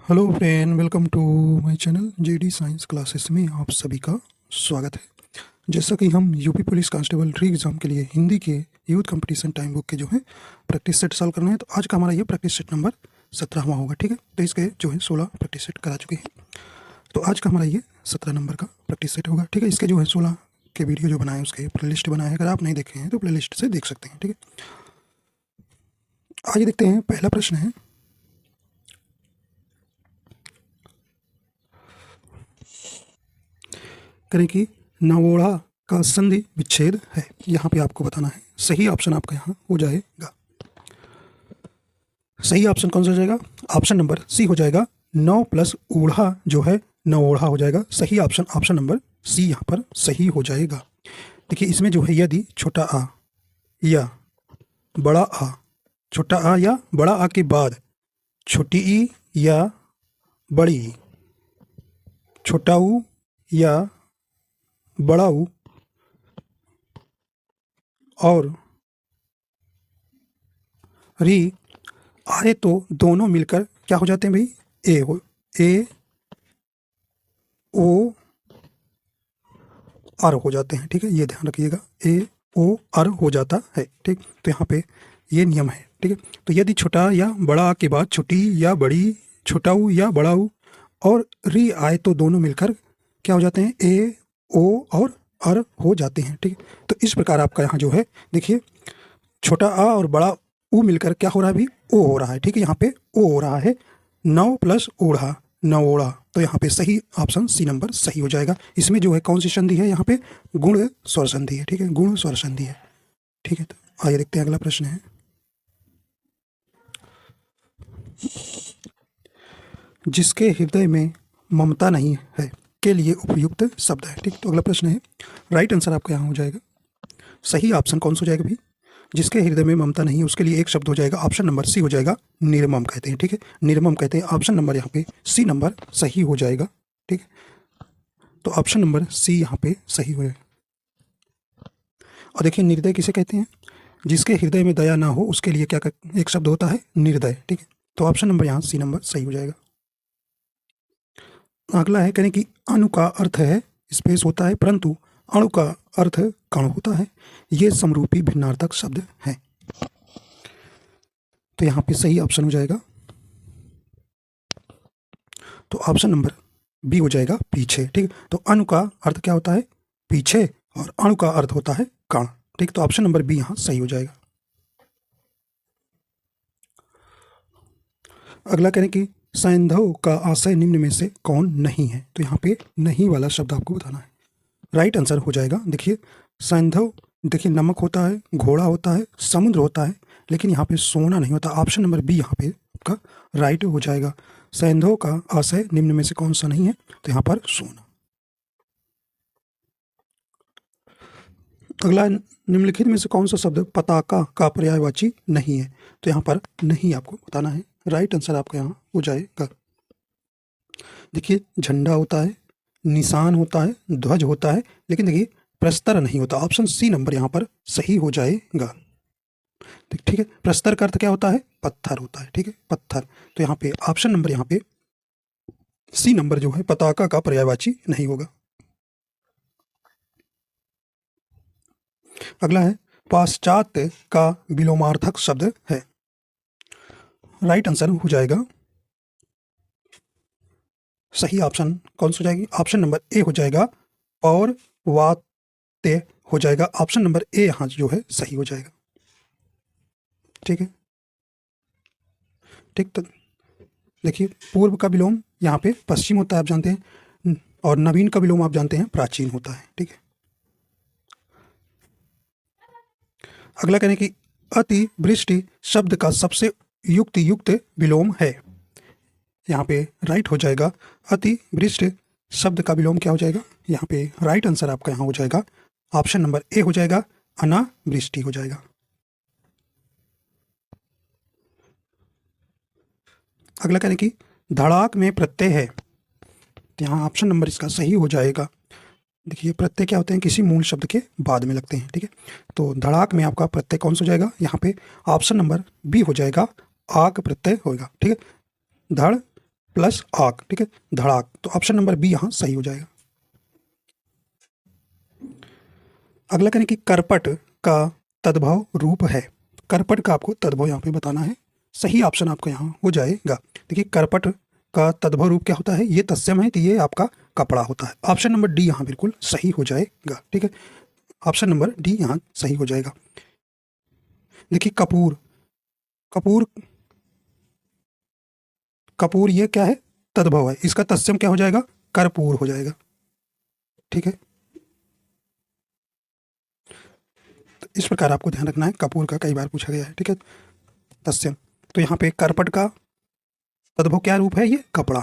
Hello friend, welcome to my channel JD science classes में आप सभी का स्वागत है। जैसा कि हम UP police constable re exam के लिए हिंदी के यूथ कंपटीशन टाइम बुक के जो है प्रैक्टिस सेट सॉल्व करना है, तो आज का हमारा ये प्रैक्टिस सेट नंबर 17वां होगा। ठीक है, तो इसके जो है 16 प्रैक्टिस सेट करा चुके हैं, तो आज का हमारा ये 17 नंबर का प्रैक्टिस सेट होगा। ठीक है, इसके जो है 16 के वीडियो जो बनाए उसके प्ले लिस्ट बनाए हैं, अगर आप नहीं देखे हैं तो प्ले लिस्ट से देख सकते हैं। ठीक है, आइए देखते हैं। पहला प्रश्न है, करें कि नवोढ़ा का संधि विच्छेद है। यहाँ पे आपको बताना है। सही ऑप्शन आपका यहाँ हो जाएगा, सही ऑप्शन कौन सा हो जाएगा? ऑप्शन नंबर सी हो जाएगा। 9 प्लस ऊढ़ा जो है नवोढ़ा हो जाएगा। सही ऑप्शन ऑप्शन नंबर सी यहाँ पर सही हो जाएगा। देखिए, इसमें जो है यदि छोटा आ या बड़ा आ, छोटा आ या बड़ा आ के बाद छोटी ई या बड़ी ई, छोटा ऊ या बड़ा ऊ और री आए तो दोनों मिलकर क्या हो जाते हैं भाई? ए ओ आर हो जाते हैं। ठीक है, ये ध्यान रखिएगा, ए ओ आर हो जाता है। ठीक, तो यहाँ पे ये नियम है। ठीक है, तो यदि छोटा या बड़ा के बाद छोटी या बड़ी, छोटा ऊ या बड़ा ऊ और री आए तो दोनों मिलकर क्या हो जाते हैं? ए ओ और आर हो जाते हैं। ठीक है, तो इस प्रकार आपका यहाँ जो है, देखिए, छोटा आ और बड़ा ऊ मिलकर क्या हो रहा है? भी ओ हो रहा है। ठीक है, यहाँ पे ओ हो रहा है। 9 प्लस ओढ़ा नवोढ़ा, तो यहाँ पे सही ऑप्शन सी नंबर सही हो जाएगा। इसमें जो है कौन सी संधि है? यहाँ पे गुण स्वर संधि है। ठीक है, गुण स्वर संधि है। ठीक है, तो आइए देखते हैं अगला प्रश्न है। जिसके हृदय में ममता नहीं है के लिए उपयुक्त शब्द है। ठीक, तो अगला प्रश्न है, राइट आंसर आपका यहाँ हो जाएगा। सही ऑप्शन कौन सा हो जाएगा भी? जिसके हृदय में ममता नहीं है उसके लिए एक शब्द हो जाएगा, ऑप्शन नंबर सी हो जाएगा, निर्मम कहते हैं। ठीक है, निर्मम कहते हैं। ऑप्शन नंबर यहाँ पे सी नंबर सही हो जाएगा। ठीक है, तो ऑप्शन नंबर सी यहाँ पे सही हो जाएगा। और देखिए, निर्दय किसे कहते हैं? जिसके हृदय में दया ना हो उसके लिए क्या एक शब्द होता है? निर्दय। ठीक है, तो ऑप्शन नंबर यहाँ सी नंबर सही हो जाएगा। अगला है, कहने कि अणु का अर्थ है स्पेस होता है, परंतु अणु का अर्थ कण होता है। ये समरूपी भिन्नार्थक शब्द है। तो यहाँ पे सही ऑप्शन हो जाएगा, तो ऑप्शन नंबर बी हो जाएगा, पीछे। ठीक है, तो अणु का अर्थ क्या होता है? पीछे, और अणु का अर्थ होता है कण। ठीक, तो ऑप्शन नंबर बी यहाँ सही हो जाएगा। अगला करें कि सैंधव का आशय निम्न में से कौन नहीं है। तो यहाँ पे नहीं वाला शब्द आपको बताना है। राइट आंसर हो जाएगा। देखिए, सैंधव, देखिए, नमक होता है, घोड़ा होता है, समुद्र होता है, लेकिन यहाँ पे सोना नहीं होता। ऑप्शन नंबर बी यहाँ पे आपका राइट हो जाएगा। सैंधव का आशय निम्न में से कौन सा नहीं है? तो यहाँ पर सोना। अगला, निम्नलिखित में से कौन सा शब्द पताका का पर्यायवाची नहीं है? तो यहाँ पर नहीं आपको बताना है। राइट आंसर आपका यहाँ हो जाएगा। देखिए, झंडा होता है, निशान होता है, ध्वज होता है, लेकिन देखिए प्रस्तर नहीं होता। ऑप्शन सी नंबर यहाँ पर सही हो जाएगा। ठीक है, प्रस्तर का अर्थ क्या होता है? पत्थर होता है। ठीक है, पत्थर। तो यहाँ पे ऑप्शन नंबर यहाँ पे सी नंबर जो है पताका का पर्यायवाची नहीं होगा। अगला है, पाश्चात्य का विलोमार्थक शब्द है। राइट आंसर हो जाएगा, सही ऑप्शन कौन सा हो जाएगी? ऑप्शन नंबर ए हो जाएगा, पौर्वात्य हो जाएगा। ऑप्शन नंबर ए यहाँ जो है सही हो जाएगा। ठीक है, ठीक, तो देखिए, पूर्व का विलोम यहाँ पे पश्चिम होता है, आप जानते हैं, और नवीन का विलोम आप जानते हैं प्राचीन होता है। ठीक है, अगला करें कि अति वृष्टि शब्द का सबसे युक्त विलोम है। यहाँ पे राइट हो जाएगा, अति वृष्टि शब्द का विलोम क्या हो जाएगा? यहाँ पे राइट आंसर आपका यहाँ हो जाएगा, ऑप्शन नंबर ए हो जाएगा, अनावृष्टि हो जाएगा। अगला करें कि धड़ाक में प्रत्यय है। तो यहाँ ऑप्शन नंबर इसका सही हो जाएगा। देखिए, प्रत्यय क्या होते हैं? किसी मूल शब्द के बाद में लगते हैं। ठीक है, तो धड़ाक में आपका प्रत्यय कौन सा हो जाएगा? यहाँ पे ऑप्शन नंबर बी हो जाएगा, आग प्रत्यय होगा। ठीक है, धड़ प्लस आग, ठीक है, धड़ाक। तो ऑप्शन नंबर बी यहाँ सही हो जाएगा। अगला करें कि करपट का तद्भव रूप है। करपट का आपको तद्भव यहाँ पे बताना है। सही ऑप्शन आपका यहाँ हो जाएगा। देखिए करपट का तद्भव रूप क्या होता है, ये तत्सम है तो ये आपका कपड़ा होता है। ऑप्शन नंबर डी यहाँ बिल्कुल सही हो जाएगा, ठीक है, ऑप्शन नंबर डी यहाँ सही हो जाएगा। देखिए कपूर, कपूर, कपूर ये क्या है, तद्भव है, इसका तत्सम क्या हो जाएगा, कर्पूर हो जाएगा, ठीक है। तो इस प्रकार आपको ध्यान रखना है, कपूर का कई बार पूछा गया है, ठीक है, तत्सम। तो यहाँ पे करपट का तद्भव क्या रूप है, ये कपड़ा,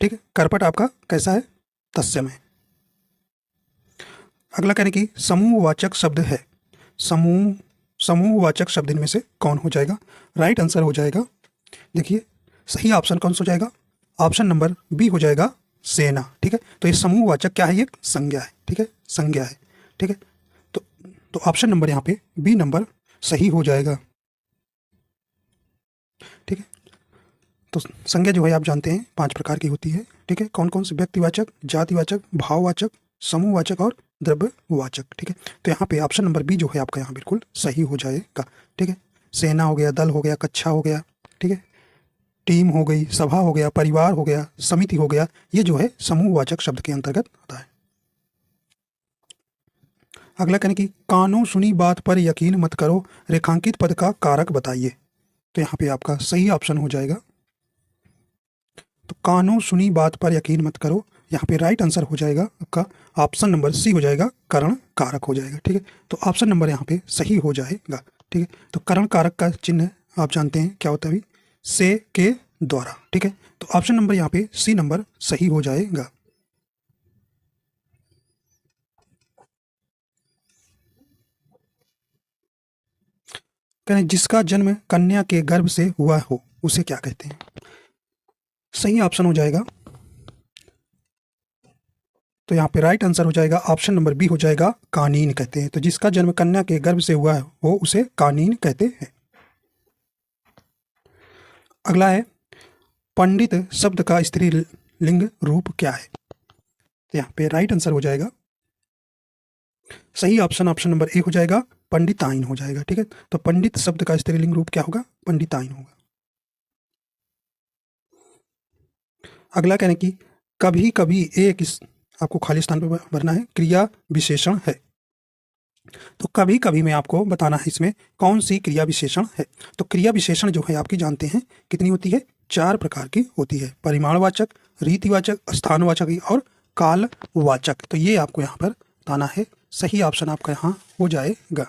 ठीक है। करपट आपका कैसा है, तत्सम है। अगला कहने की समूहवाचक शब्द है। समूहवाचक शब्द इनमें से कौन हो जाएगा, राइट आंसर हो जाएगा। देखिए सही ऑप्शन कौन सा हो जाएगा, ऑप्शन नंबर बी हो जाएगा, सेना, ठीक है। तो ये समूहवाचक क्या है, ये संज्ञा है, ठीक है, संज्ञा है, ठीक है। तो ऑप्शन नंबर यहाँ पे बी नंबर सही हो जाएगा, ठीक है। तो संज्ञा जो है आप जानते हैं 5 प्रकार की होती है, ठीक है। कौन कौन से, व्यक्तिवाचक, जातिवाचक, भाववाचक, समूहवाचक और द्रव्यवाचक, ठीक है। तो यहाँ पे ऑप्शन नंबर बी जो है आपका यहाँ बिल्कुल सही हो जाएगा, ठीक है। सेना हो गया, दल हो गया, कक्षा हो गया, ठीक है, टीम हो गई, सभा हो गया, परिवार हो गया, समिति हो गया, ये जो है समूहवाचक शब्द के अंतर्गत आता है। अगला कहने की कानों सुनी बात पर यकीन मत करो, रेखांकित पद का कारक बताइए। तो यहाँ पे आपका सही ऑप्शन हो जाएगा। तो कानों सुनी बात पर यकीन मत करो, यहाँ पे राइट आंसर हो जाएगा आपका ऑप्शन नंबर सी हो जाएगा, करण कारक हो जाएगा, ठीक है। तो ऑप्शन नंबर यहाँ पे सही हो जाएगा, ठीक है। तो करण कारक का चिन्ह आप जानते हैं क्या होता है, से के द्वारा, ठीक है। तो ऑप्शन नंबर यहाँ पे सी नंबर सही हो जाएगा। कहते जिसका जन्म कन्या के गर्भ से हुआ हो उसे क्या कहते हैं, सही ऑप्शन हो जाएगा। तो यहाँ पे राइट आंसर हो जाएगा, ऑप्शन नंबर बी हो जाएगा, कानीन कहते हैं। तो जिसका जन्म कन्या के गर्भ से हुआ हो उसे कानीन कहते हैं। अगला है पंडित शब्द का स्त्रीलिंग रूप क्या है। तो यहाँ पे राइट आंसर हो जाएगा, सही ऑप्शन ऑप्शन नंबर ए हो जाएगा, पंडिताइन हो जाएगा, ठीक है। तो पंडित शब्द का स्त्रीलिंग रूप क्या होगा, पंडिताइन होगा। अगला कहने की कभी कभी एक, आपको खाली स्थान पर भरना है, क्रिया विशेषण है। तो कभी कभी में आपको बताना है इसमें कौन सी क्रिया विशेषण है। तो क्रिया विशेषण जो है आपकी जानते हैं कितनी होती है, 4 प्रकार की होती है, परिमाणवाचक, रीतिवाचक, स्थानवाचक और कालवाचक। तो ये आपको यहाँ पर बताना है, सही ऑप्शन आपका यहाँ हो जाएगा।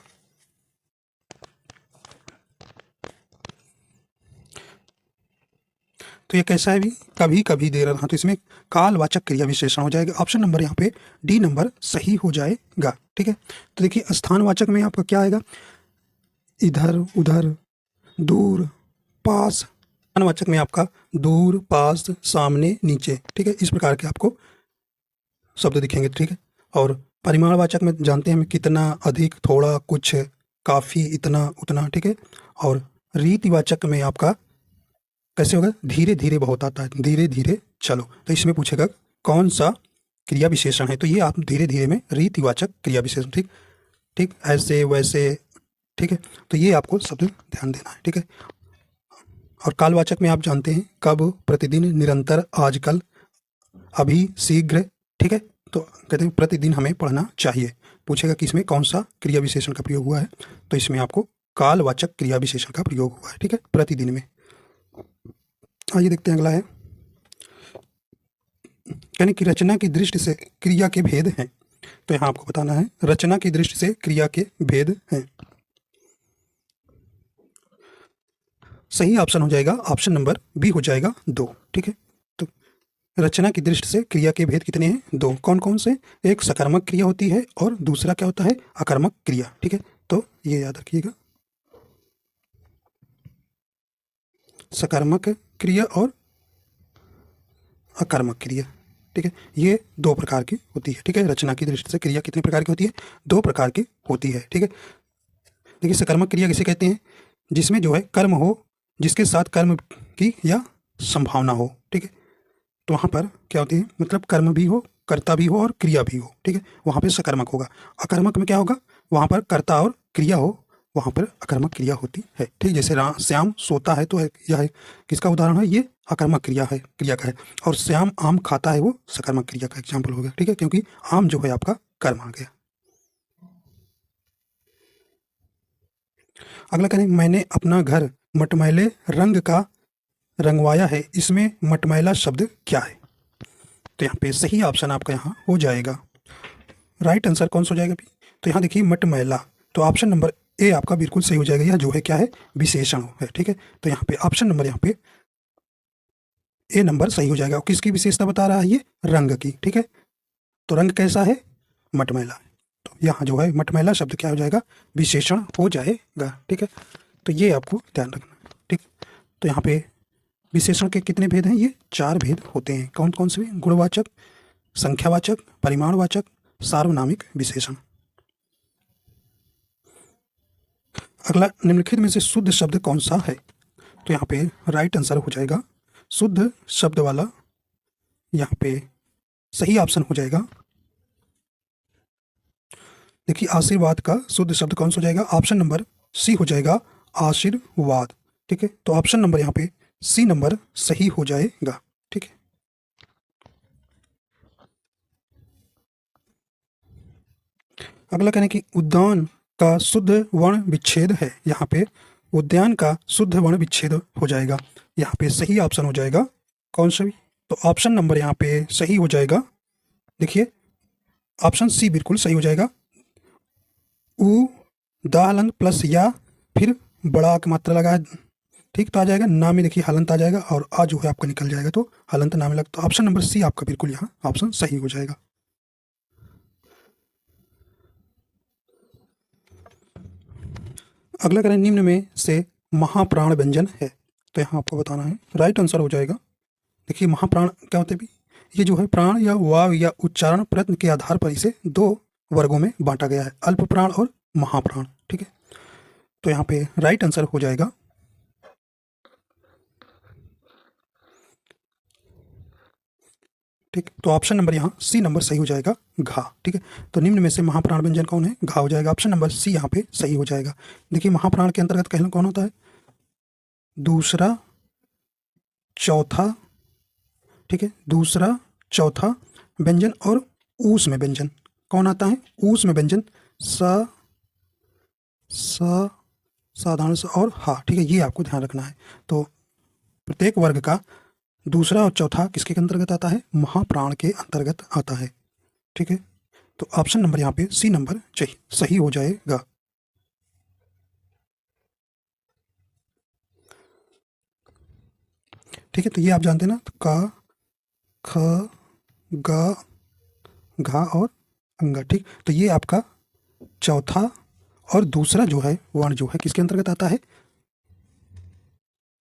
तो ये कैसा है भी, कभी कभी दे रहा था, तो इसमें कालवाचक क्रिया विशेषण हो जाएगा। ऑप्शन नंबर यहाँ पे डी नंबर सही हो जाएगा, ठीक है। तो देखिए स्थानवाचक में आपका क्या आएगा, इधर उधर, दूर, पास। स्थानवाचक में आपका दूर, पास, सामने, नीचे, ठीक है, इस प्रकार के आपको शब्द दिखेंगे, ठीक है। और परिमाणवाचक में जानते हैं हम कितना, अधिक, थोड़ा, कुछ, काफ़ी, इतना, उतना, ठीक है। और रीतिवाचक में आपका कैसे होगा, धीरे धीरे बहुत आता है, धीरे धीरे चलो। तो इसमें पूछेगा कौन सा क्रिया विशेषण है, तो ये आप धीरे धीरे में रीतिवाचक क्रिया विशेषण, ठीक ठीक, ऐसे वैसे, ठीक है। तो ये आपको शब्द ध्यान देना है, ठीक है। और कालवाचक में आप जानते हैं कब, प्रतिदिन, निरंतर, आजकल, अभी, शीघ्र, ठीक है। तो कहते हैं प्रतिदिन हमें पढ़ना चाहिए। पूछेगा कि इसमें कौन सा क्रिया विशेषण का प्रयोग हुआ है, तो इसमें आपको कालवाचक क्रिया विशेषण का प्रयोग हुआ है, ठीक है, प्रतिदिन में। आइए देखते हैं अगला है, यानी कि रचना की दृष्टि से क्रिया के भेद हैं। तो यहाँ आपको बताना है रचना की दृष्टि से क्रिया के भेद हैं। सही ऑप्शन हो जाएगा, ऑप्शन नंबर बी हो जाएगा 2, ठीक है। तो रचना की दृष्टि से क्रिया के भेद कितने हैं, 2। कौन कौन से, एक सकर्मक क्रिया होती है और दूसरा क्या होता है, अकर्मक क्रिया, ठीक है। तो ये याद रखिएगा, सकर्मक क्रिया और अकर्मक क्रिया, ठीक है। ये 2 प्रकार की होती है, ठीक है। रचना की दृष्टि से क्रिया कितने प्रकार की होती है, 2 प्रकार की होती है, ठीक है। देखिए सकर्मक क्रिया किसे कहते हैं, जिसमें जो है कर्म हो, जिसके साथ कर्म की या संभावना हो, ठीक है। तो वहाँ पर क्या होती है, मतलब कर्म भी हो, कर्ता भी हो और क्रिया भी हो, ठीक है, वहाँ पे सकर्मक होगा। अकर्मक में क्या होगा, वहाँ पर कर्ता और क्रिया हो, वहाँ पर अकर्मक क्रिया होती है, ठीक। जैसे श्याम सोता है तो यह है किसका उदाहरण है, ये अकर्मक क्रिया है, क्रिया का है। और श्याम आम खाता है, वो सकर्मक क्रिया का एग्जाम्पल हो गया, ठीक है, क्योंकि आम जो है आपका कर्म आ गया। अगला करें, मैंने अपना घर मटमैले रंग का रंगवाया है, इसमें मटमैला शब्द क्या है। तो यहाँ पे सही ऑप्शन आपका यहाँ हो जाएगा, राइट आंसर कौन सा हो जाएगा भी। तो यहाँ देखिए मटमैला, तो ऑप्शन नंबर ए आपका बिल्कुल सही हो जाएगा। यह जो है क्या है, विशेषण है, ठीक है। तो यहाँ पे ऑप्शन नंबर यहाँ पे ए नंबर सही हो जाएगा। और किसकी विशेषता बता रहा है, ये रंग की, ठीक है। तो रंग कैसा है, मटमैला। तो यहाँ जो है मटमैला शब्द क्या हो जाएगा, विशेषण हो जाएगा, ठीक है। तो ये आपको ध्यान रखना, ठीक। तो यहाँ पे विशेषण के कितने भेद हैं, ये 4 भेद होते हैं। कौन कौन से, गुणवाचक, संख्यावाचक, परिमाणवाचक, सार्वनामिक विशेषण। अगला, निम्नलिखित में से शुद्ध शब्द कौन सा है। तो यहाँ पे राइट आंसर हो जाएगा शुद्ध शब्द वाला, यहाँ पे सही ऑप्शन हो जाएगा। देखिए आशीर्वाद का शुद्ध शब्द कौन सा हो जाएगा, ऑप्शन नंबर सी हो जाएगा, आशीर्वाद, ठीक है। तो ऑप्शन नंबर यहाँ पे सी नंबर सही हो जाएगा, ठीक है। अगला कहने की उद्यान का शुद्ध वर्ण विच्छेद है, यहाँ पे उद्यान का शुद्ध वर्ण विच्छेद हो जाएगा। यहाँ पे सही ऑप्शन हो जाएगा कौन सा भी, तो ऑप्शन नंबर यहाँ पे सही हो जाएगा। देखिए ऑप्शन सी बिल्कुल सही हो जाएगा, उ दा हलंत प्लस या फिर बड़ा की मात्रा लगा है, ठीक, तो आ जाएगा ना में देखिए हलंत आ जाएगा और आ जो है आपका निकल जाएगा, तो हलंत ना में लग, तो ऑप्शन नंबर सी आपका बिल्कुल यहाँ ऑप्शन सही हो जाएगा। अगला करें, निम्न में से महाप्राण व्यंजन है, तो यहाँ आपको बताना है, राइट आंसर हो जाएगा। देखिए महाप्राण क्या होते हैं भी, ये जो है प्राण या वाव या उच्चारण प्रयत्न के आधार पर इसे 2 वर्गों में बांटा गया है, अल्प प्राण और महाप्राण, ठीक है। तो यहाँ पे राइट आंसर हो जाएगा, ठीक। तो ऑप्शन नंबर यहाँ सी नंबर सही हो जाएगा, घा, ठीक है। तो निम्न में से महाप्राण व्यंजन कौन है, घा हो जाएगा, ऑप्शन नंबर सी यहाँ पे सही हो जाएगा। देखिए महाप्राण के अंतर्गत कहना कौन होता है, दूसरा चौथा, ठीक है, दूसरा चौथा व्यंजन और ऊस में व्यंजन कौन आता है, ऊस में व्यंजन स स साधारण स और हा, ठीक है, ये आपको ध्यान रखना है। तो प्रत्येक वर्ग का दूसरा और चौथा किसके अंतर्गत आता है, महाप्राण के अंतर्गत आता है, ठीक है। तो ऑप्शन नंबर यहाँ पे सी नंबर सही हो जाएगा। ठीक है, तो ये आप जानते हैं ना, तो का, ख, ग, घा और अंगा, ठीक। तो ये आपका चौथा और दूसरा जो है वर्ण जो है किसके अंतर्गत आता है,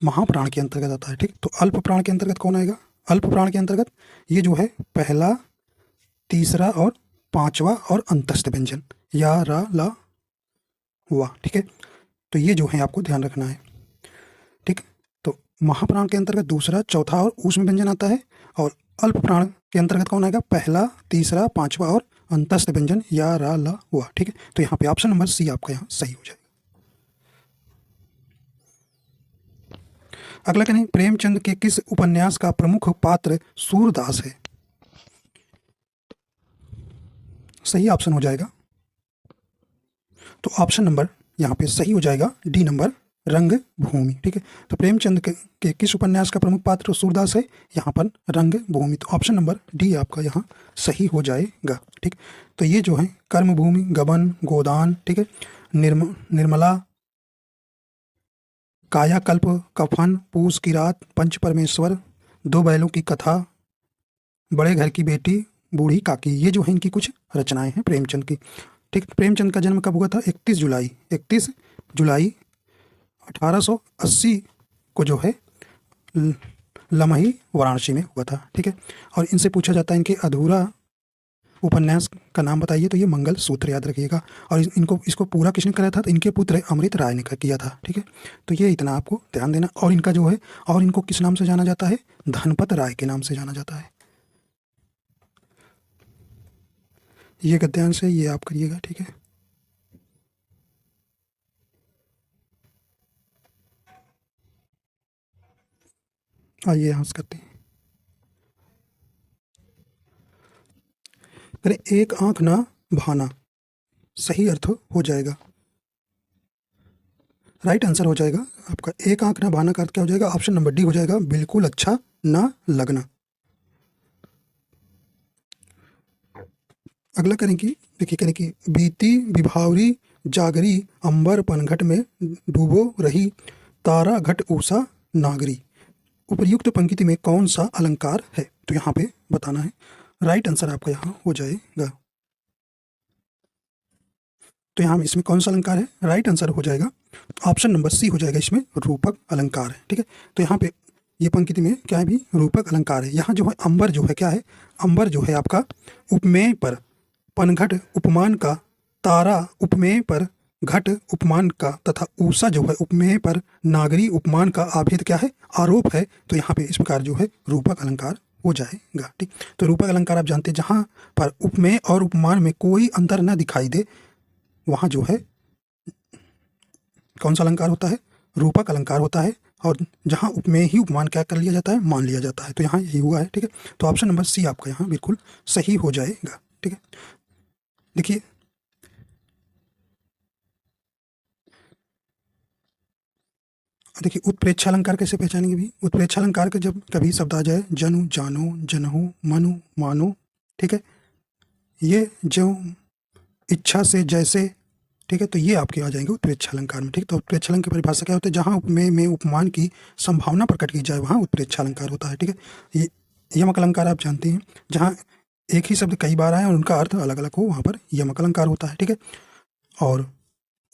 महाप्राण के अंतर्गत आता है, ठीक। तो अल्प प्राण के अंतर्गत कौन आएगा, अल्प प्राण के अंतर्गत ये जो है पहला, तीसरा और पांचवा और अंतस्थ व्यंजन या रा ला वा, ठीक है। तो ये जो है आपको ध्यान रखना है, ठीक। तो महाप्राण के अंतर्गत दूसरा, चौथा और ऊष्म व्यंजन आता है, और अल्प प्राण के अंतर्गत कौन आएगा, पहला, तीसरा, पांचवा और अंतस्थ व्यंजन या रा ला वा, ठीक है। तो यहाँ पे ऑप्शन नंबर सी आपका यहाँ सही हो जाएगा। अगला कहें, प्रेमचंद के किस उपन्यास का प्रमुख पात्र सूरदास है, सही ऑप्शन हो जाएगा। तो ऑप्शन नंबर यहाँ पे सही हो जाएगा, डी नंबर, रंगभूमि, ठीक है। तो प्रेमचंद के किस उपन्यास का प्रमुख पात्र सूरदास है, यहाँ पर रंगभूमि, तो ऑप्शन नंबर डी आपका यहाँ सही हो जाएगा, ठीक। तो ये जो है कर्मभूमि, गबन, गोदान, ठीक है, निर्मला, कायाकल्प, कफन, पूस की रात, पंच परमेश्वर, दो बैलों की कथा, बड़े घर की बेटी, बूढ़ी काकी, ये जो है इनकी कुछ रचनाएं हैं प्रेमचंद की, ठीक। प्रेमचंद का जन्म कब हुआ था, 31 जुलाई 1880 को जो है लमही वाराणसी में हुआ था, ठीक है। और इनसे पूछा जाता है इनके अधूरा उपन्यास का नाम बताइए, तो ये मंगल सूत्र याद रखिएगा। और इसको पूरा किसने कराया था, तो इनके पुत्र अमृत राय ने किया था, ठीक है। तो ये इतना आपको ध्यान देना। और इनका जो है, और इनको किस नाम से जाना जाता है, धनपत राय के नाम से जाना जाता है। ये गद्यांश है, ये आप करिएगा, ठीक है। आइए यहाँ से करते हैं। अरे एक आंख ना भाना, सही अर्थ हो जाएगा, राइट आंसर हो जाएगा आपका। एक आंख ना भाना का अर्थ क्या हो जाएगा, ऑप्शन नंबर डी हो जाएगा, बिल्कुल अच्छा ना लगना। अगला करेंगे, देखिए करेंगे, बीती विभावरी जागरी, अंबर पनघट में डूबो रही, तारा घट ऊषा नागरी। उपर्युक्त पंक्ति में कौन सा अलंकार है, तो यहाँ पे बताना है। राइट आंसर आपका यहाँ हो जाएगा। तो यहाँ इसमें कौन सा अलंकार है, राइट आंसर हो जाएगा ऑप्शन नंबर सी हो जाएगा, इसमें रूपक अलंकार है, ठीक है। तो यहाँ पे ये पंक्ति में क्या है भी, रूपक अलंकार है। यहाँ जो है अंबर जो है क्या है, अंबर जो है आपका उपमेय पर, पनघट उपमान का, तारा उपमेय पर, घट उपमान का, तथा ऊषा जो है उपमेय पर, नागरी उपमान का आभेद क्या है, आरोप है। तो यहाँ पे इस प्रकार जो है रूपक अलंकार हो जाएगा, ठीक। तो रूपक अलंकार आप जानते हैं, जहाँ पर उपमेय और उपमान में कोई अंतर न दिखाई दे, वहाँ जो है कौन सा अलंकार होता है, रूपक अलंकार होता है। और जहाँ उपमेय ही उपमान क्या कर लिया जाता है, मान लिया जाता है। तो यहाँ यही हुआ है, ठीक है। तो ऑप्शन नंबर सी आपका यहाँ बिल्कुल सही हो जाएगा, ठीक है। देखिए देखिए उत्प्रेक्षा अलंकार कैसे पहचानेंगे भी, उत्प्रेक्षा अलंकार के जब कभी शब्द आ जाए, जनु जानो जनहु मनु मानो, ठीक है, ये जो इच्छा से जैसे, ठीक है, तो ये आपके आ जाएंगे उत्प्रेक्षा अलंकार में, ठीक। तो उत्प्रेक्षा अलंकार की परिभाषा क्या होती है, जहाँ उपमेय में उपमान की संभावना प्रकट की जाए, वहाँ उत्प्रेक्षा अलंकार होता है, ठीक है। ये यमक अलंकार आप जानते हैं, जहाँ एक ही शब्द कई बार आए और उनका अर्थ अलग अलग हो, वहाँ पर यमक अलंकार होता है, ठीक है। और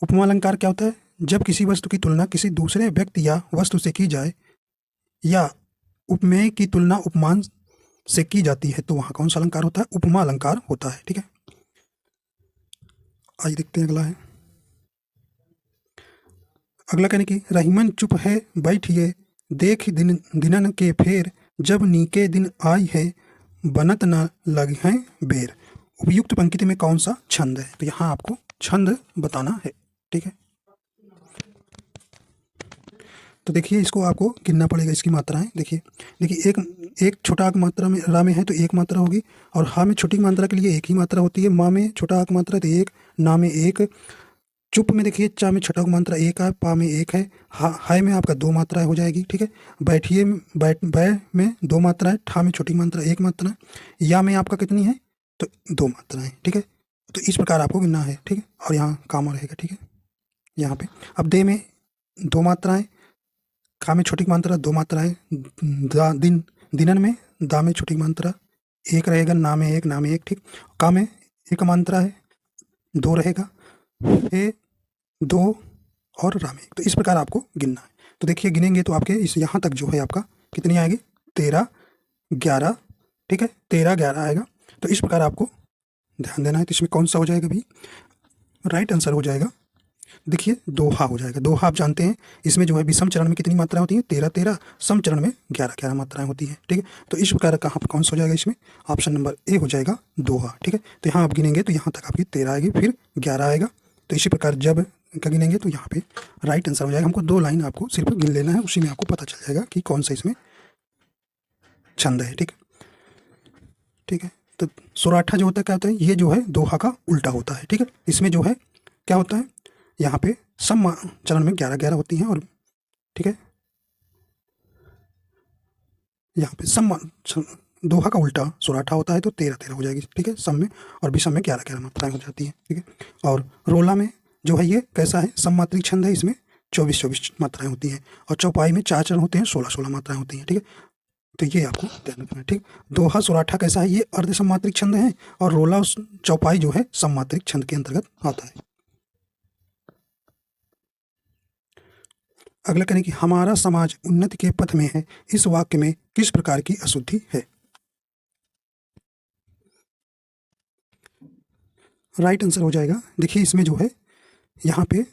उपमा अलंकार क्या होता है, जब किसी वस्तु की तुलना किसी दूसरे व्यक्ति या वस्तु से की जाए, या उपमेय की तुलना उपमान से की जाती है, तो वहाँ कौन सा अलंकार होता है, उपमा अलंकार होता है, ठीक है। आइए देखते हैं अगला है। अगला कहने की, रहीमन चुप है बैठिए, देख दिन दिनन के फेर, जब नीके दिन आई है, बनत न लग हैं बेर। उपयुक्त पंक्ति में कौन सा छंद है, तो यहाँ आपको छंद बताना है, ठीक है। तो देखिए इसको आपको गिनना पड़ेगा, इसकी मात्राएं देखिए। देखिए एक छोटा आक मात्रा में रा में है तो एक मात्रा होगी, और हा में छोटी मात्रा के लिए एक ही मात्रा होती है, माँ में छोटा आक मात्रा तो एक, ना में एक, चुप में देखिए चा में छोटा मात्रा एक है, पा में एक है, हाय में आपका दो मात्राएं हो जाएगी, ठीक है। बैठिए बै में दो मात्राएं, ठा में छोटी मात्रा एक मात्रा, या में आपका कितनी है, तो दो मात्राएं, ठीक है। तो इस प्रकार आपको गिनना है, ठीक है। और यहाँ कामा रहेगा, ठीक है, यहाँ पे। अब दे में दो मात्राएं, का में छोटी मात्रा दो मात्राएं, दिनन में दा में छोटी मात्रा एक रहेगा, ना में एक, ना में एक, ठीक। का में एक मात्रा है, दो रहेगा, ए दो, और रा में एक। तो इस प्रकार आपको गिनना है। तो देखिए गिनेंगे तो आपके इस यहाँ तक जो है आपका कितनी आएगी, 13 11, ठीक है, 13 11 आएगा। तो इस प्रकार आपको ध्यान देना है। तो इसमें कौन सा हो जाएगा भी, राइट आंसर हो जाएगा, देखिए दोहा हो जाएगा। दोहा आप जानते हैं, इसमें जो है विषम चरण में कितनी मात्राएं होती हैं, 13 13, सम चरण में 11 11 मात्राएं होती हैं, ठीक है। तो इस प्रकार का आप कौन सा हो जाएगा, इसमें ऑप्शन नंबर ए हो जाएगा दोहा, ठीक है। तो यहाँ आप गिनेंगे तो यहाँ तक आपकी 13 आएगी, फिर 11 आएगा। तो इसी प्रकार जब का गिनेंगे तो यहाँ पे राइट आंसर हो जाएगा। हमको दो लाइन आपको सिर्फ गिन लेना है, उसी में आपको पता चल जाएगा कि कौन सा इसमें छंद है, ठीक ठीक है। तो सोराठा जो होता है क्या होता है, ये जो है दोहा का उल्टा होता है, ठीक है। इसमें जो है क्या होता है, यहाँ पे सम चरण में 11 11 होती हैं, और ठीक है यहाँ पे सम दोहा का उल्टा सोराठा होता है, तो 13 13 हो जाएगी, ठीक है, सम में। और विषम में 11 11 मात्राएं हो जाती हैं, ठीक है। और रोला में जो है ये कैसा है, सममात्रिक छंद है, इसमें 24 24 मात्राएं होती हैं। और चौपाई में 4 चरण होते हैं, 16 16 मात्राएं होती हैं, ठीक है। तो ये आपको ध्यान रखना है, ठीक। दोहा सोराठा कैसा है, ये अर्ध सममात्रिक छंद है, और रोला चौपाई जो है सममात्रिक छंद के अंतर्गत आता है। अगला करें कि हमारा समाज उन्नति के पथ में है, इस वाक्य में किस प्रकार की अशुद्धि है। राइट आंसर हो जाएगा। देखिए इसमें जो है यहाँ पे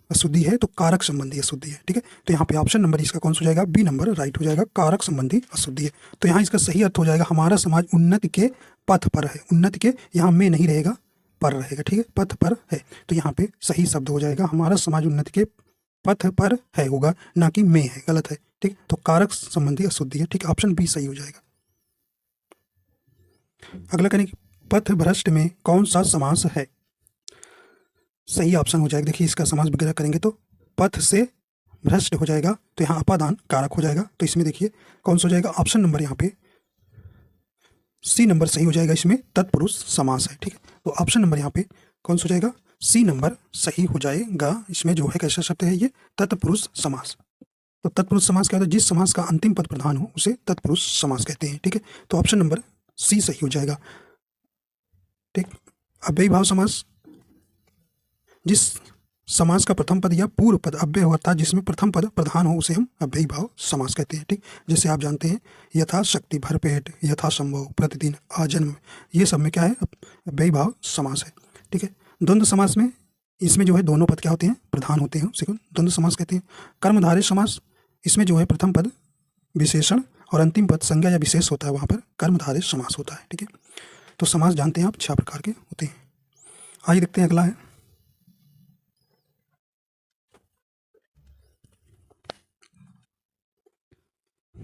अशुद्धि है तो कारक संबंधी अशुद्धि है, ठीक है। तो यहाँ पे ऑप्शन नंबर इसका कौन सा हो जाएगा, बी नंबर राइट हो जाएगा, कारक संबंधी अशुद्धि है। तो यहाँ इसका सही अर्थ हो जाएगा हमारा समाज उन्नति के पथ पर है। उन्नति के यहाँ में नहीं रहेगा, पर रहेगा, ठीक है, पथ पर है। तो यहाँ पे सही शब्द हो जाएगा हमारा समाज उन्नति के पथ पर है होगा, ना कि में है, गलत है, ठीक। तो कारक संबंधी अशुद्धि है, ठीक, ऑप्शन बी सही हो जाएगा। अगला करें पथ भ्रष्ट में कौन सा समास है, सही ऑप्शन हो जाएगा। देखिए इसका समास वगैरह करेंगे तो पथ से भ्रष्ट हो जाएगा, तो यहाँ अपादान कारक हो जाएगा। तो इसमें देखिए कौन सा हो जाएगा, ऑप्शन नंबर यहाँ पे सी नंबर सही हो जाएगा, इसमें तत्पुरुष समास है, ठीक है। तो ऑप्शन नंबर यहाँ पे कौन सा हो जाएगा, सी नंबर सही हो जाएगा। इसमें जो है कैसा शब्द है ये, तत्पुरुष समास। तो तत्पुरुष समास क्या होता है, जिस समास का अंतिम पद प्रधान हो उसे तत्पुरुष समास कहते हैं, ठीक है। तो ऑप्शन नंबर सी सही हो जाएगा, ठीक। अव्ययी भाव समास, जिस समास का प्रथम पद या पूर्व पद अव्यय हो अर्थात जिसमें प्रथम पद प्रधान हो उसे हम अव्ययी भाव समास कहते हैं, ठीक। जैसे आप जानते हैं यथाशक्ति, भरपेट, यथासंभव, प्रतिदिन, आजन्म, ये सब में क्या है, अव्ययी भाव समास है, ठीक है। द्वंद्व समास में इसमें जो है दोनों पद क्या होते हैं, प्रधान होते हैं, उसे द्वंद्व समास कहते हैं। कर्मधारय समास, इसमें जो है प्रथम पद विशेषण और अंतिम पद संज्ञा या विशेष होता है, वहाँ पर कर्मधारय समास होता है, ठीक है। तो समास जानते हैं आप 6 प्रकार के होते हैं। आइए देखते हैं अगला है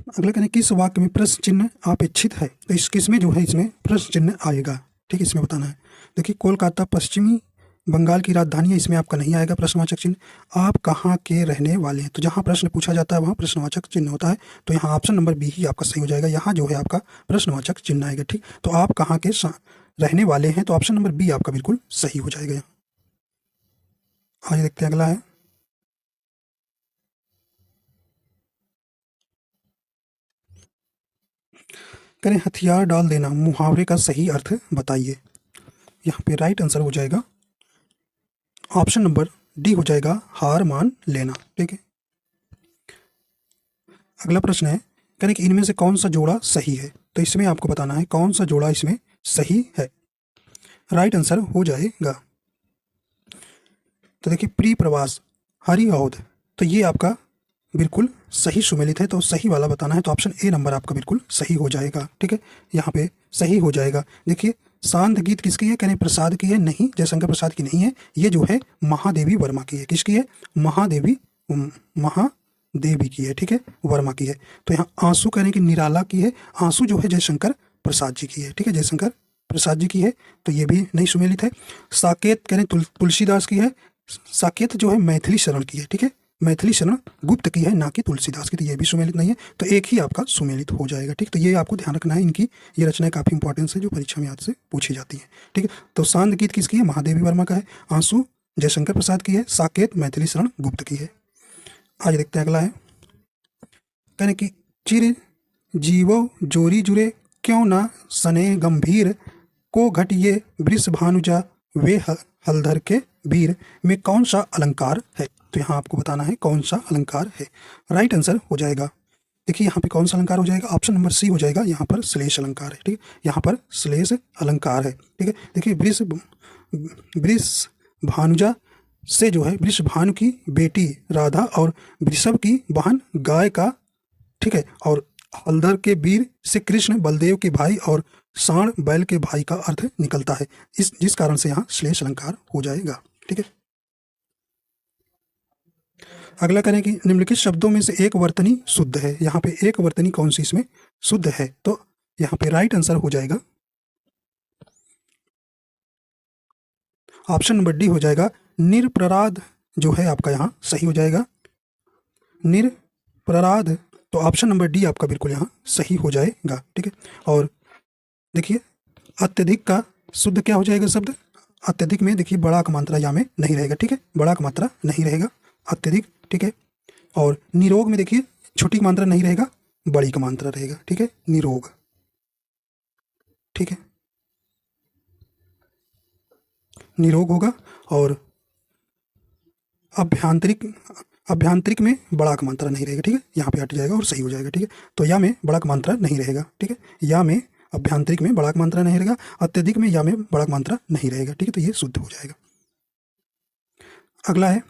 अगला कहने किस वाक्य में प्रश्न चिन्ह अपेक्षित है। तो इस किस में जो है इसमें प्रश्न चिन्ह आएगा, ठीक है, इसमें बताना है। देखिए कोलकाता पश्चिमी बंगाल की राजधानी है, इसमें आपका नहीं आएगा प्रश्नवाचक चिन्ह। आप कहाँ के रहने वाले हैं, तो जहाँ प्रश्न पूछा जाता है वहाँ प्रश्नवाचक चिन्ह होता है, तो यहाँ ऑप्शन नंबर बी ही आपका सही हो जाएगा। यहाँ जो है आपका प्रश्नवाचक चिन्ह आएगा, ठीक। तो आप कहाँ के रहने वाले हैं, तो ऑप्शन नंबर बी आपका बिल्कुल सही हो जाएगा। यहाँ आइए देखते हैं अगला है करें हथियार डाल देना मुहावरे का सही अर्थ बताइए। यहाँ पे राइट आंसर हो जाएगा ऑप्शन नंबर डी हो जाएगा, हार मान लेना, ठीक है। अगला प्रश्न है करें कि इनमें से कौन सा जोड़ा सही है, तो इसमें आपको बताना है कौन सा जोड़ा इसमें सही है। राइट आंसर हो जाएगा, तो देखिए प्री प्रवास हरि औध, तो ये आपका बिल्कुल सही सुमेलित है, तो सही वाला बताना है, तो ऑप्शन ए नंबर आपका बिल्कुल सही हो जाएगा, ठीक है। यहाँ पे सही हो जाएगा। देखिए शांत गीत किसकी है, कहने प्रसाद की है, नहीं जयशंकर प्रसाद की नहीं है, ये जो है महादेवी वर्मा की है। किसकी है, महादेवी की है, ठीक है, वर्मा की है। तो यहाँ आंसू कहने की निराला की है, आंसू जो है जयशंकर प्रसाद जी की है, ठीक है, जयशंकर प्रसाद जी की है, तो ये भी नहीं सुमेलित है। साकेत कहने तुलसीदास की है, साकेत जो है मैथिली शरण की है, ठीक है, मैथिली शरण गुप्त की है, ना कि तुलसीदास की, तो ये भी सुमेलित नहीं है, तो एक ही आपका सुमेलित हो जाएगा, ठीक। तो ये आपको ध्यान रखना है, इनकी ये रचनाएं काफ़ी इंपॉर्टेंस है जो परीक्षा में आज से पूछी जाती है, ठीक है। तो शांत गीत किसकी है, महादेवी वर्मा का है, आंसू जयशंकर प्रसाद की है, साकेत मैथिली शरण गुप्त की है। आज देखते हैं अगला है कहने की चिर जीवो जोरी जुरे क्यों ना सने गंभीर को घटिए वृष भानुजा वे हलधर के वीर में कौन सा अलंकार है। तो यहाँ आपको बताना है कौन सा अलंकार है। राइट आंसर हो जाएगा, देखिए यहाँ पे कौन सा अलंकार हो जाएगा, ऑप्शन नंबर सी हो जाएगा, यहाँ पर श्लेष अलंकार है, ठीक है, यहाँ पर श्लेष अलंकार है, ठीक है। देखिए वृष भानुजा से जो है वृष भानु की बेटी राधा और वृषभ की बहन गाय का, ठीक है, और हलधर के वीर से कृष्ण बलदेव के भाई और साण बैल के भाई का अर्थ निकलता है, इस जिस कारण से यहाँ श्लेष अलंकार हो जाएगा, ठीक है। अगला करें कि निम्नलिखित शब्दों में से एक वर्तनी शुद्ध है। यहाँ पे एक वर्तनी कौन सी इसमें शुद्ध है, तो यहाँ पे राइट आंसर हो जाएगा ऑप्शन नंबर डी हो जाएगा, निरपराध जो है आपका यहाँ सही हो जाएगा, निरपराध, तो ऑप्शन नंबर डी आपका बिल्कुल यहाँ सही हो जाएगा, ठीक है। और देखिए अत्यधिक का शुद्ध क्या हो जाएगा शब्द, अत्यधिक में देखिए बड़ा का मात्रा या में नहीं रहेगा, ठीक है, बड़ा का मात्रा नहीं रहेगा अत्यधिक, ठीक है। और निरोग में देखिए छोटी का मात्रा नहीं रहेगा, बड़ी का मात्रा रहेगा, ठीक है, निरोग, ठीक है, निरोग होगा। और अभ्यांतरिक में बड़ा का मात्रा नहीं रहेगा, ठीक है, यहाँ पे हट जाएगा और सही हो जाएगा, ठीक है। तो या में बड़ा का मात्रा नहीं रहेगा, ठीक है, या में अभ्यांतरिक में बड़ा मात्रा नहीं रहेगा, अत्यधिक में या में बड़ा मात्रा नहीं रहेगा, ठीक है। तो ये शुद्ध हो जाएगा। अगला है,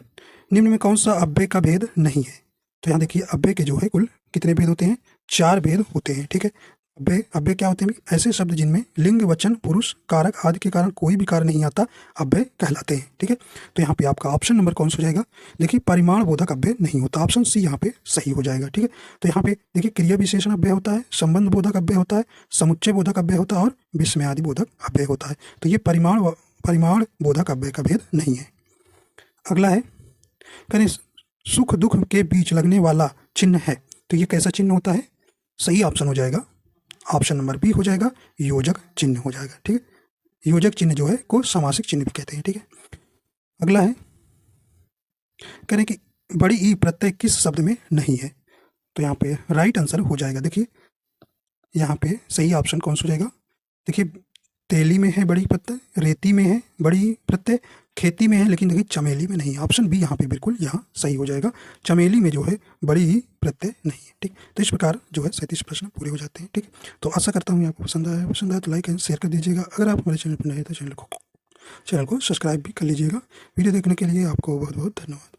निम्न में कौन सा अव्यय का भेद नहीं है। तो यहाँ देखिए अव्यय के जो है कुल कितने भेद होते हैं, 4 भेद होते हैं, ठीक है। अव्यय क्या होते हैं, ऐसे शब्द जिनमें लिंग, वचन, पुरुष, कारक आदि के कारण कोई भी कार्य नहीं आता, अव्यय कहलाते हैं, ठीक है। तो यहाँ पे आपका ऑप्शन नंबर कौन सा हो जाएगा, देखिए परिमाण बोधक अव्यय नहीं होता, ऑप्शन सी यहाँ पे सही हो जाएगा, ठीक है। तो यहाँ पे देखिए क्रिया विशेषण अव्यय होता है, संबंध बोधक अव्यय होता है, समुच्चय बोधक अव्यय होता है और विस्मयादि बोधक अव्यय होता है। तो ये परिमाण बोधक अव्यय का भेद नहीं है। अगला है, करें सुख दुख के बीच लगने वाला चिन्ह है, तो ये कैसा चिन्ह होता है, सही ऑप्शन हो जाएगा, ऑप्शन नंबर बी हो जाएगा, योजक चिन्ह हो जाएगा, ठीक है। योजक चिन्ह जो है को समासिक चिन्ह भी कहते हैं, ठीक है। अगला है, करें कि बड़ी ई प्रत्यय किस शब्द में नहीं है, तो यहाँ पे राइट आंसर हो जाएगा, देखिए यहाँ पे सही ऑप्शन कौन सा हो जाएगा, देखिए तेली में है बड़ी प्रत्यय, रेती में है बड़ी प्रत्यय, खेती में है, लेकिन देखिए चमेली में नहीं है, ऑप्शन बी यहाँ पे बिल्कुल यहाँ सही हो जाएगा, चमेली में जो है बड़ी ही प्रत्यय नहीं है, ठीक। तो इस प्रकार जो है 37 प्रश्न पूरे हो जाते हैं, ठीक। तो आशा करता हूँ आपको पसंद आया तो लाइक एंड शेयर कर दीजिएगा। अगर आप हमारे चैनल पर नए हैं तो चैनल को सब्सक्राइब भी कर लीजिएगा। वीडियो देखने के लिए आपको बहुत बहुत धन्यवाद।